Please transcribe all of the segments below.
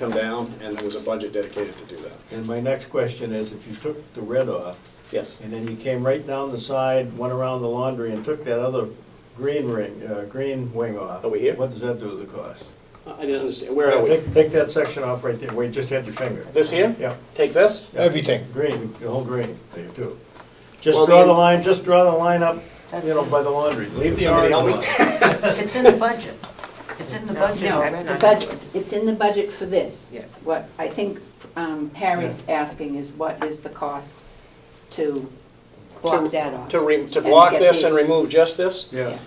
come down, and there was a budget dedicated to do that. And my next question is, if you took the red off, Yes. and then you came right down the side, went around the laundry, and took that other green wing off. Over here? What does that do to the cost? I didn't understand. Where are we? Take that section off right there, where you just had your finger. This here? Yeah. Take this? Everything. Green, the whole green, there too. Just Well, draw the- the line, just draw the line up, That's you know, it. by the laundry. Leave the Somebody orange help me. line. It's in the budget. It's in the budget. No, That's the not- budget, it's in the budget for this. Yes. What I think Harry's asking is what is the cost to block that off? To And block get this these- and remove just this? Yeah,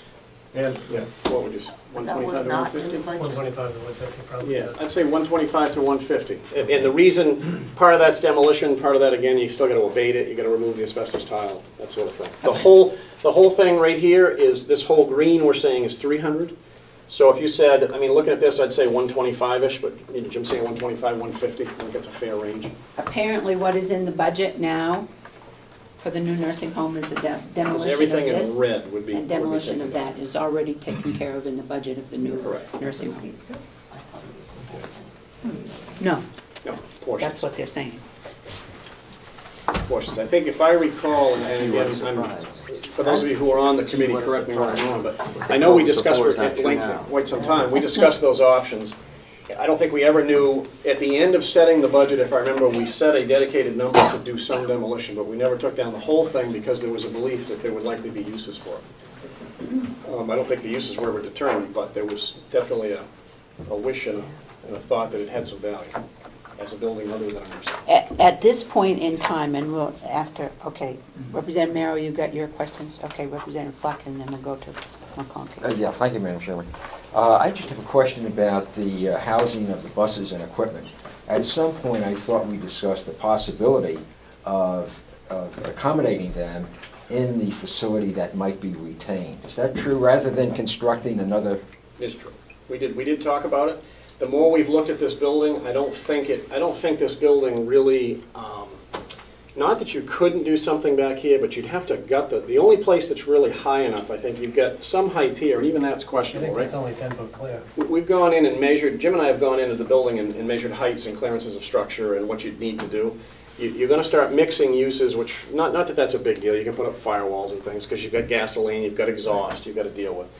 and, yeah. What would you, That was 125 to not in 150? the budget. 125 to 150 probably. Yeah, I'd say 125 to 150. And the reason, part of that's demolition, part of that, again, you still gotta abate it, you gotta remove the asbestos tile, that sort of thing. The whole thing right here is, this whole green we're saying is 300. So if you said, I mean, looking at this, I'd say 125-ish, but you know, Jim's saying 125, 150, I think that's a fair range. Apparently what is in the budget now for the new nursing home is the Because demolition of everything in this. red would be. And demolition of that is already taken care of in the budget of the new Correct. nursing home. I thought it was the whole thing. No, No, portions. that's what they're saying. Portions. I think if I recall, and again, for those of you who are on the committee, correct me where I'm wrong, but I know we discussed for at length for quite some time, we discussed those options. I don't think we ever knew, at the end of setting the budget, if I remember, we set a dedicated number to do some demolition, but we never took down the whole thing because there was a belief that there would likely be uses for it. I don't think the uses were ever determined, but there was definitely a wish and a thought that it had some value as a building other than a nursing. At this point in time, and we'll, after, okay, Representative Merrill, you got your questions? Okay, Representative Fleck, and then we'll go to McConkey. Yeah, thank you, Madam Chairman. I just have a question about the housing of the buses and equipment. At some point, I thought we discussed the possibility of accommodating them in the facility that might be retained. Is that true, rather than constructing another? It's true. We did talk about it. The more we've looked at this building, I don't think this building really, not that you couldn't do something back here, but you'd have to gut the only place that's really high enough, I think you've got some height here, and even that's I questionable, think right? it's only 10 foot clear. We've gone in and measured, Jim and I have gone into the building and measured heights and clearances of structure and what you'd need to do. You're gonna start mixing uses, which, not that that's a big deal, you can put up firewalls and things, because you've got gasoline, you've got exhaust, you've got to deal with.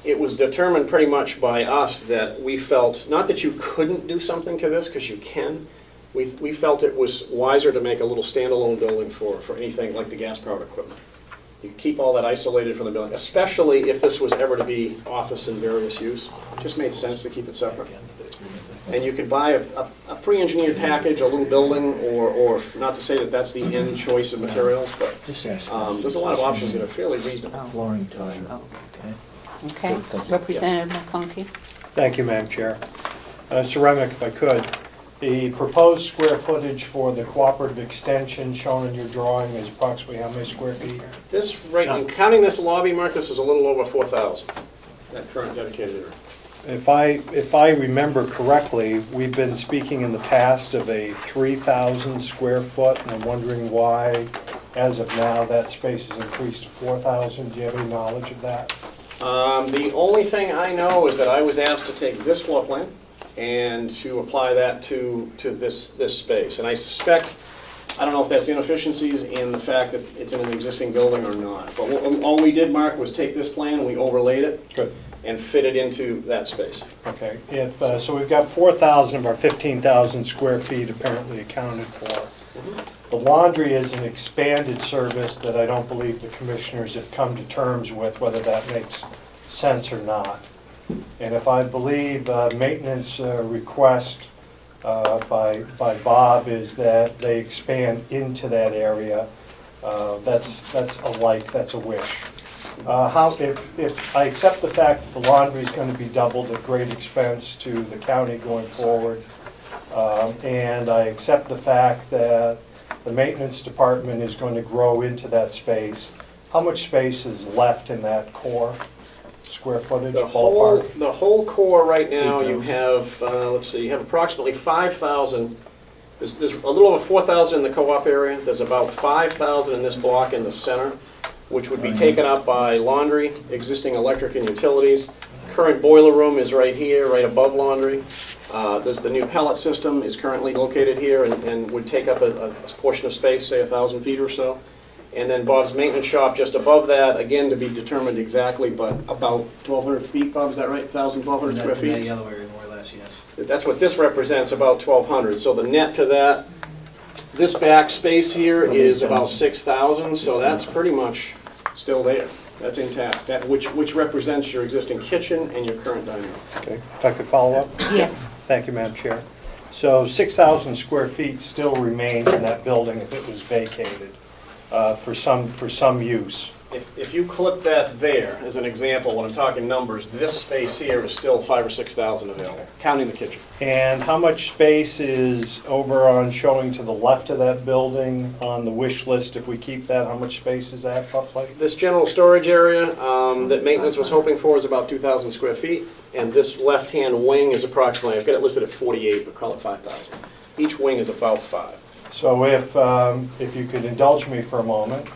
It was determined pretty much by us that we felt, not that you couldn't do something to this, because you can, we felt it was wiser to make a little standalone building for anything like the gas-powered equipment. You keep all that isolated from the building, especially if this was ever to be office and various use. It just made sense to keep it separate. And you could buy a pre-engineered package, a little building, or not to say that that's the end choice of materials, but there's a lot of options that are fairly reasonable. Flooring time. Okay, Thank you. Representative McConkey? Thank you, Madam Chair. Mr. Remick, if I could, the proposed square footage for the cooperative extension shown in your drawing is approximately how many square feet? This, right, counting this lobby, Mark, this is a little over 4,000, that current dedicated area. If I remember correctly, we've been speaking in the past of a 3,000 square foot, and I'm wondering why, as of now, that space has increased to 4,000. Do you have any knowledge of that? The only thing I know is that I was asked to take this floor plan and to apply that to this space. And I suspect, I don't know if that's inefficiencies in the fact that it's in an existing building or not. But all we did, Mark, was take this plan and we overlaid it. Good. And fit it into that space. Okay, so we've got 4,000 of our 15,000 square feet apparently accounted for. The laundry is an expanded service that I don't believe the commissioners have come to terms with whether that makes sense or not. And if I believe maintenance request by Bob is that they expand into that area, that's a wish. If I accept the fact that the laundry is going to be doubled at great expense to the county going forward, and I accept the fact that the maintenance department is going to grow into that space, how much space is left in that core square footage ballpark? The whole core right now, you have, let's see, you have approximately 5,000. There's a little over 4,000 in the co-op area. There's about 5,000 in this block in the center, which would be taken up by laundry, existing electric and utilities. Current boiler room is right here, right above laundry. There's the new pellet system is currently located here and would take up a portion of space, say 1,000 feet or so. And then Bob's maintenance shop just above that, again, to be determined exactly, but about 1,200 feet, Bob, is that right? 1,000, 1,200 square In that feet? yellow area, more or less, yes. That's what this represents, about 1,200. So the net to that, this back space here is about 6,000, so that's pretty much still there. That's intact, which represents your existing kitchen and your current dining room. Okay, if I could follow up? Yeah, Thank you, Madam Chair. So 6,000 square feet still remains in that building if it was vacated for some use. If you clip that there, as an example, when I'm talking numbers, this space here is still 5,000 or 6,000 available, counting the kitchen. And how much space is over on showing to the left of that building on the wish list? If we keep that, how much space is that roughly? This general storage area that maintenance was hoping for is about 2,000 square feet, and this left-hand wing is approximately, I've got it listed at 48, but call it 5,000. Each wing is about 5. So if you could indulge me for a moment,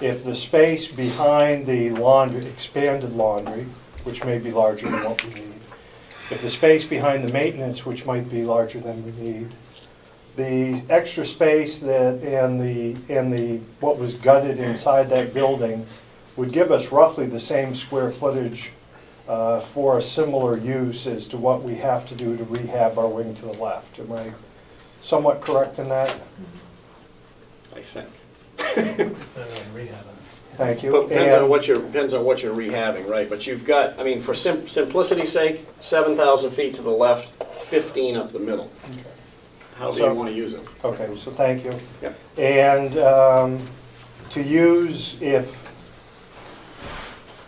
if the space behind the laundry, expanded laundry, which may be larger than what we need, if the space behind the maintenance, which might be larger than we need, the extra space that and the what was gutted inside that building would give us roughly the same square footage for a similar use as to what we have to do to rehab our wing to the left. Am I somewhat correct in that? I think. Rehab. Thank you. But depends And- on what you're rehabbing, right? But you've got, I mean, for simplicity's sake, 7,000 feet to the left, 15 up the middle. How do you So- want to use it? Okay, so thank you. Yep. And to use if,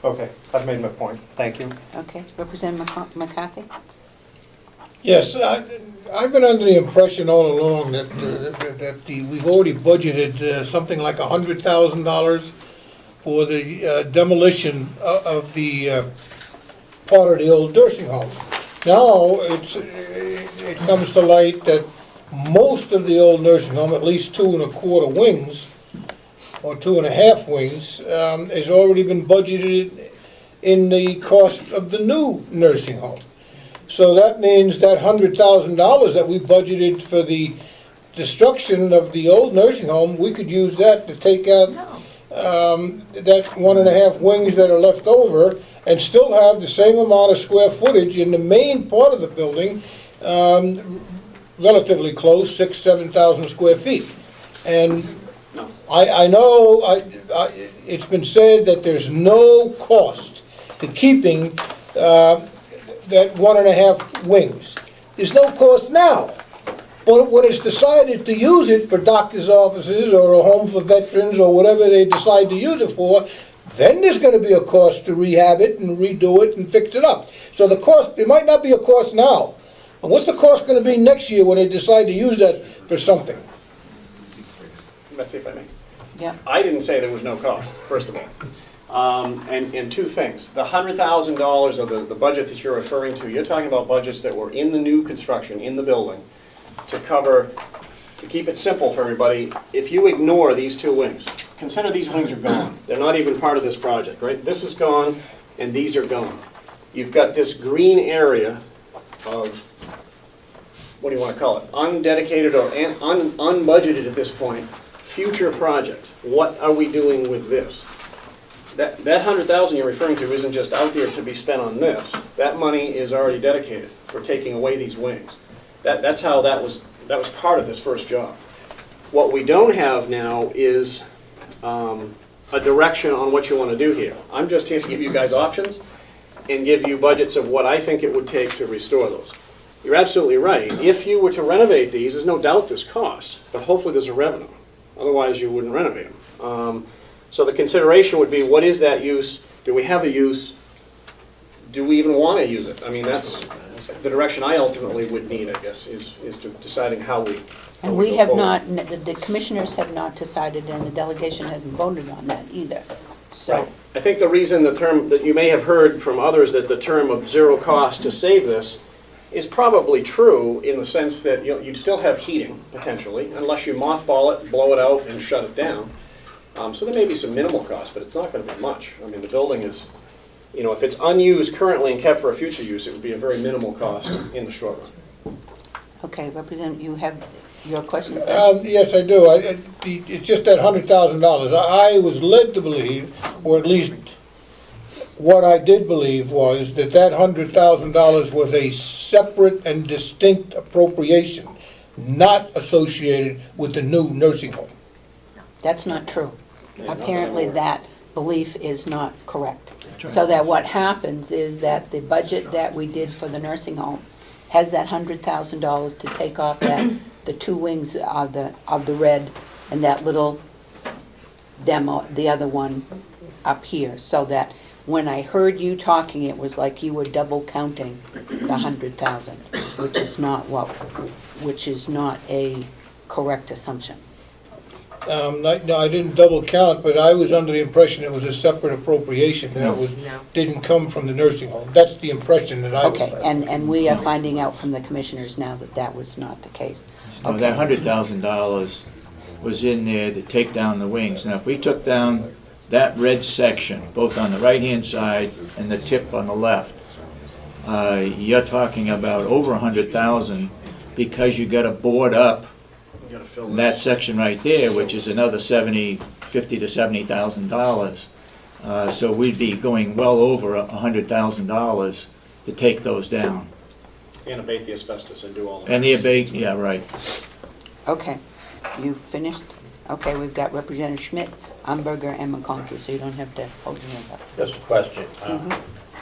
okay, I've made my point. Thank you. okay. Representative McCarthy? Yes, I've been under the impression all along that, we've already budgeted something like $100,000 for the demolition of the part of the old nursing home. Now, it comes to light that most of the old nursing home, at least 2 1/4 wings, or 2 1/2 wings, has already been budgeted in the cost of the new nursing home. So that means that $100,000 that we budgeted for the destruction of the old nursing home, we could use that to take out that 1 1/2 wings that are left over and still have the same amount of square footage in the main part of the building, relatively close, 7,000 square feet. And No. I know, it's been said that there's no cost to keeping that 1 1/2 wings. There's no cost now. But when it's decided to use it for doctor's offices or a home for veterans or whatever they decide to use it for, then there's gonna be a cost to rehab it and redo it and fix it up. So the cost, there might not be a cost now. And what's the cost gonna be next year when they decide to use that for something? Let's see if I may. Yeah. I didn't say there was no cost, first of all. And two things. The $100,000 of the budget that you're referring to, you're talking about budgets that were in the new construction, in the building, to cover, to keep it simple for everybody, if you ignore these 2 wings, consider these wings are gone. They're not even part of this project, right? This is gone, and these are gone. You've got this green area of, what do you want to call it? Undedicated or unbudgeted at this point, future project. What are we doing with this? That $100,000 you're referring to isn't just out there to be spent on this. That money is already dedicated for taking away these wings. That's how that was part of this first job. What we don't have now is a direction on what you want to do here. I'm just here to give you guys options and give you budgets of what I think it would take to restore those. You're absolutely right. If you were to renovate these, there's no doubt there's cost, but hopefully there's a revenue. Otherwise, you wouldn't renovate them. So the consideration would be, what is that use? Do we have a use? Do we even want to use it? I mean, that's the direction I ultimately would need, I guess, is to deciding how we And we have not, the commissioners have not decided, and the delegation hasn't voted on that either. So, Right. I think the reason the term, that you may have heard from others, that the term of zero cost to save this is probably true in the sense that you'd still have heating, potentially, unless you mothball it, blow it out, and shut it down. So there may be some minimal cost, but it's not going to be much. I mean, the building is You know, if it's unused currently and kept for a future use, it would be a very minimal cost in the short run. Okay, Representative, you have your question? Yes, I do. It's just that $100,000. I was led to believe, or at least what I did believe was that $100,000 was a separate and distinct appropriation, not associated with the new nursing home. That's not true. Yeah, not Apparently anymore. that belief is not correct. So that what happens is that the budget that we did for the nursing home has that $100,000 to take off the two wings of the red and that little demo, the other one up here, so that when I heard you talking, it was like you were double counting the 100,000, which is not a correct assumption. No, I didn't double count, but I was under the impression it was a separate appropriation that didn't come from the nursing home. That's the impression that I was Okay, and we are finding out from the commissioners now that that was not the case. No, that $100,000 was in there to take down the wings. Now, if we took down that red section, both on the right-hand side and the tip on the left, you're talking about over 100,000 because you got to board up You gotta fill that section right there, which is another $50,000 to $70,000. So we'd be going well over $100,000 to take those down. And abate the asbestos and do all of that. And the abate, yeah, right. Okay, you finished? Okay, we've got Representative Schmidt, Umberger, and McConkey, so you don't have to hold your hand up. Just a question.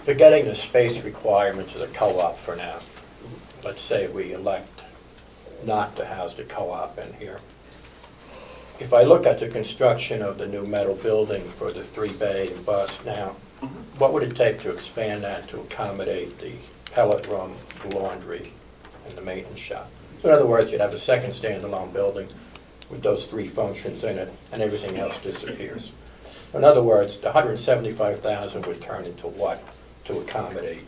Forgetting the space requirements of the co-op for now, let's say we elect not to house the co-op in here. If I look at the construction of the new metal building for the 3-bay and bus now, what would it take to expand that to accommodate the pellet room, the laundry, and the maintenance shop? So in other words, you'd have a second standalone building with those 3 functions in it, and everything else disappears. In other words, the $175,000 would turn into what to accommodate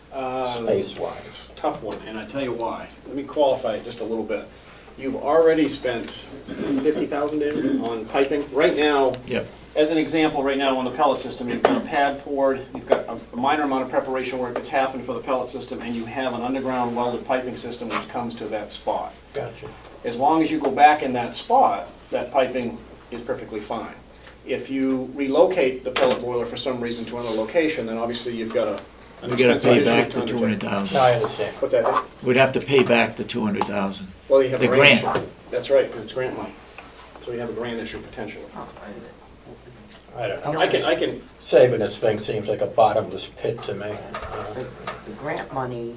space-wise? Tough one, and I tell you why. Let me qualify it just a little bit. You've already spent $50,000, David, on piping. Right now, Yep. as an example, right now on the pellet system, you've got a pad poured, you've got a minor amount of preparation work that's happened for the pellet system, and you have an underground welded piping system which comes to that spot. Gotcha. As long as you go back in that spot, that piping is perfectly fine. If you relocate the pellet boiler for some reason to another location, then obviously you've got an We gotta expensive pay issue back to the undertake. Now $200,000. I understand. What's that? We'd have to pay back the $200,000. Well, you have a The grant grant. issue. That's right, because it's grant money. So you have a grant issue potentially. I don't know. I can, Saving this thing seems like a bottomless pit to me. The grant money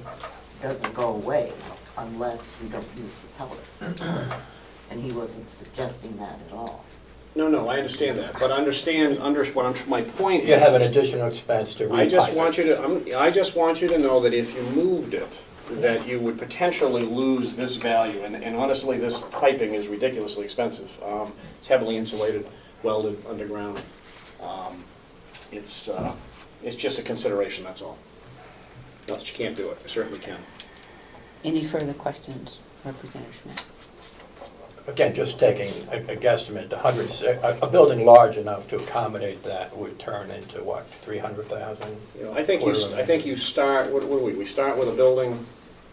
doesn't go away unless we don't use the pellet. And he wasn't suggesting that at all. no, I understand that, but my point You have an is, additional expense to repipe I just it. want you to know that if you moved it, that you would potentially lose this value, and honestly, this piping is ridiculously expensive. It's heavily insulated, welded underground. It's just a consideration, that's all. Not that you can't do it, you certainly can. Any further questions, Representative Schmidt? Again, just taking a guesstimate, a building large enough to accommodate that would turn into what, 300,000? You know, I think you start, what do we start with a building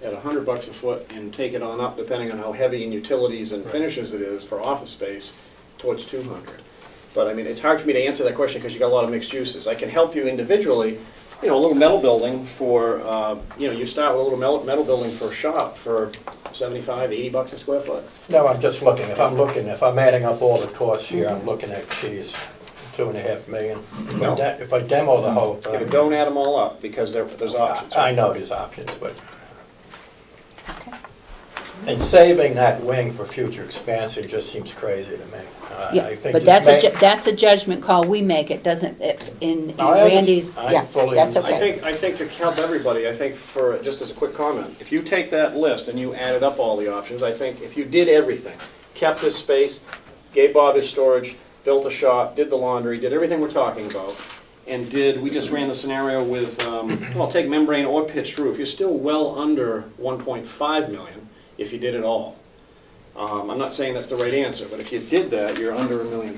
at $100 a foot and take it on up, depending on how heavy in utilities and finishes it is for office space, towards 200. But I mean, it's hard for me to answer that question because you got a lot of mixed uses. I can help you individually, you know, a little metal building for, you start with a little metal building for a shop for 75, 80 bucks a square foot. No, I'm just looking, if I'm adding up all the costs here, I'm looking at, geez, $2.5 million. No. If I demo the whole Yeah, but thing, don't add them all up because there's options. I know there's options, but, Okay. and saving that wing for future expansion just seems crazy to me. Yeah, I think but just that's a judgment call we make. It doesn't, in No, I Randy's, I yeah, fully that's understand. okay. I think to help everybody, I think for, just as a quick comment, if you take that list and you added up all the options, I think if you did everything, kept this space, gave Bob his storage, built a shop, did the laundry, did everything we're talking about, and we just ran the scenario with, well, take membrane or pitched roof, you're still well under 1.5 million if you did it all. I'm not saying that's the right answer, but if you did that, you're under $1.5 million.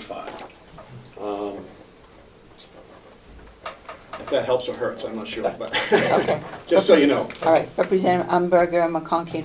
If that helps or hurts, I'm not sure, but Okay, just so you know. all right. Representative Umberger, McConkey,